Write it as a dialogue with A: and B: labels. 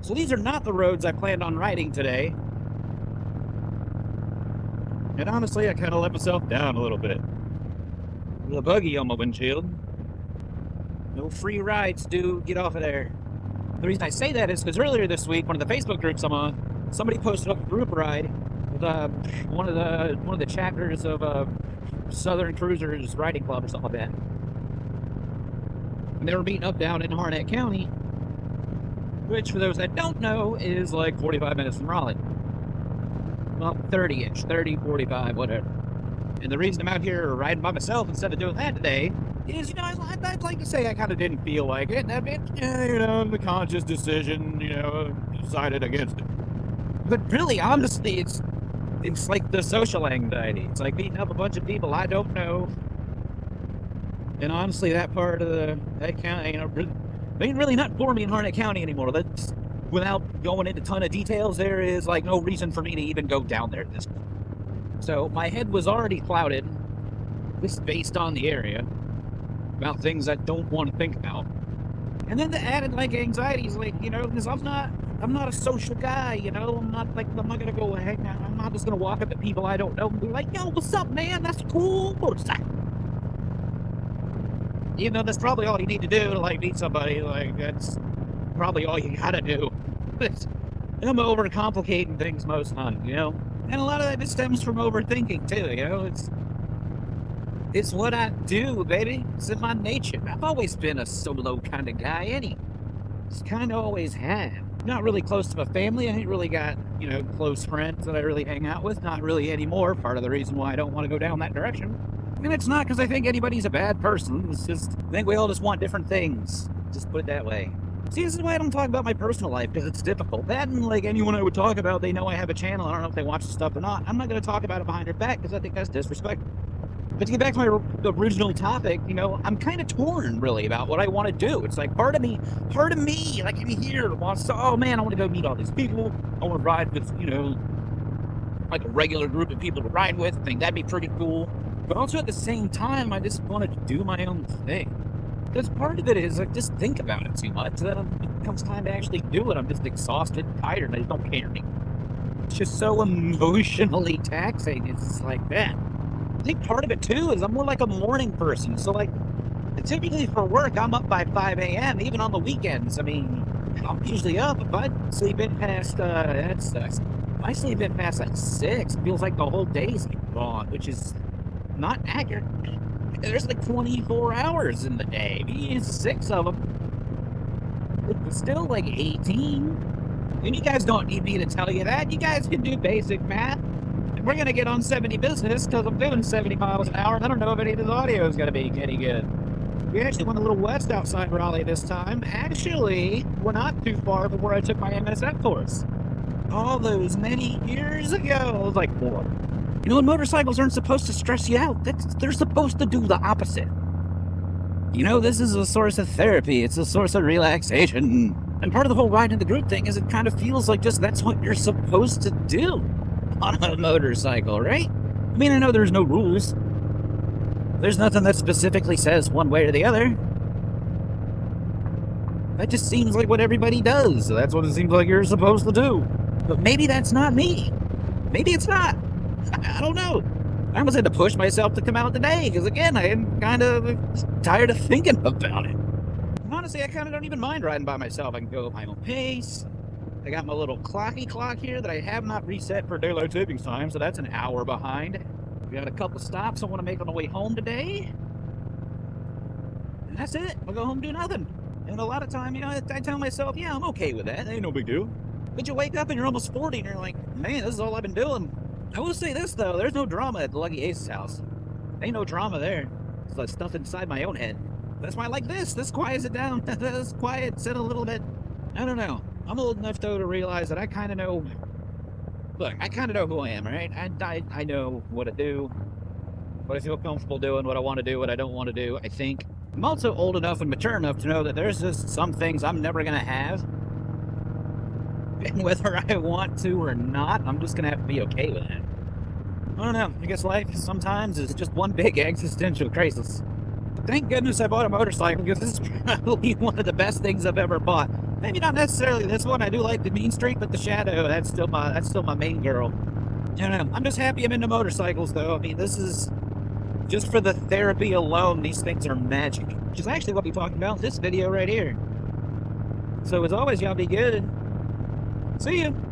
A: So these are not the roads I planned on riding today. And honestly, I kind of let myself down a little bit. The buggy on my windshield. No free rides, dude. Get off of there. The reason I say that is because earlier this week, one of the Facebook groups I'm on, somebody posted up a group ride with one of the chapters of Southern Cruisers Riding Club or something like that. And they were meeting up down in Harnett County, which, for those that don't know, is like 45 minutes from Raleigh. Well, 30-ish, 30, 45, whatever. And the reason I'm out here riding by myself instead of doing that today is, I'd like to say I kind of didn't feel like it. The conscious decision, decided against it. But really, honestly, it's like the social anxiety. It's like meeting up a bunch of people I don't know. And honestly, that part of that county, they ain't really not for me in Harnett County anymore. That's, without going into a ton of details, there is like no reason for me to even go down there at this point. So my head was already clouded, just based on the area, about things I don't want to think about. And then the added anxiety is because I'm not a social guy, I'm not gonna go hang out. I'm not just gonna walk up to people I don't know and be like, yo, what's up, man? That's a cool motorcycle. That's probably all you need to do to meet somebody. That's probably all you gotta do. I'm overcomplicating things most times, And a lot of that stems from overthinking too, It's what I do, baby. It's in my nature. I've always been a solo kind of guy, Just kind of always have. Not really close to my family. I ain't really got, close friends that I really hang out with. Not really anymore. Part of the reason why I don't want to go down that direction. And it's not because I think anybody's a bad person. It's just, I think we all just want different things. Just put it that way. See, this is why I don't talk about my personal life, because it's difficult. That and anyone I would talk about, they know I have a channel. I don't know if they watch the stuff or not. I'm not going to talk about it behind their back because I think that's disrespectful. But to get back to my original topic, I'm kind of torn, really, about what I want to do. It's like part of me, in here, wants to, oh man, I want to go meet all these people. I want to ride with, like a regular group of people to ride with. I think that'd be pretty cool. But also at the same time, I just want to do my own thing. Because part of it is I just think about it too much. Then when it comes time to actually do it, I'm just exhausted, tired, and I just don't care anymore. It's just so emotionally taxing. It's just like that. I think part of it too is I'm more like a morning person. So typically for work, I'm up by 5 a.m. even on the weekends. I'm usually up. If I sleep in past, that sucks. If I sleep in past 6, it feels like the whole day's gone, which is not accurate. There's 24 hours in the day. We use 6 of them. It's still 18. And you guys don't need me to tell you that. You guys can do basic math. And we're going to get on 70 business because I'm doing 70 miles an hour. And I don't know if any of this audio is going to be any good. We actually went a little west outside Raleigh this time. Actually, we're not too far from where I took my MSF course. All those many years ago. It was 4. Motorcycles aren't supposed to stress you out. They're supposed to do the opposite. This is a source of therapy. It's a source of relaxation. And part of the whole ride in the group thing is it kind of feels like just that's what you're supposed to do on a motorcycle, right? I know there's no rules. There's nothing that specifically says one way or the other. That just seems like what everybody does. So that's what it seems like you're supposed to do. But maybe that's not me. Maybe it's not. I don't know. I almost had to push myself to come out today because, again, I am kind of tired of thinking about it. And honestly, I kind of don't even mind riding by myself. I can go at my own pace. I got my little clocky clock here that I have not reset for daylight savings time, so that's an hour behind. We got a couple stops I want to make on the way home today. And that's it. I'll go home and do nothing. And a lot of time, I tell myself, yeah, I'm okay with that. Ain't no big deal. But you wake up and you're almost 40 and you're like, man, this is all I've been doing. I will say this, though. There's no drama at the Lucky Ace's house. Ain't no drama there. It's like stuff inside my own head. That's why I like this. This quiets it down. This quiets it a little bit. I don't know. I'm old enough, though, to realize that I kind of know... Look, I kind of know who I am, right? I know what to do, what I feel comfortable doing, what I want to do, what I don't want to do, I think. I'm also old enough and mature enough to know that there's just some things I'm never going to have. And whether I want to or not, I'm just going to have to be okay with it. I don't know. I guess life sometimes is just one big existential crisis. Thank goodness I bought a motorcycle, because this is probably one of the best things I've ever bought. Maybe not necessarily this one. I do like the Mean Streak, but the Shadow, that's still my main girl. I don't know. I'm just happy I'm into motorcycles, though. I mean, this is just for the therapy alone. These things are magic, which is actually what we're talking about in this video right here. So as always, y'all be good. See you.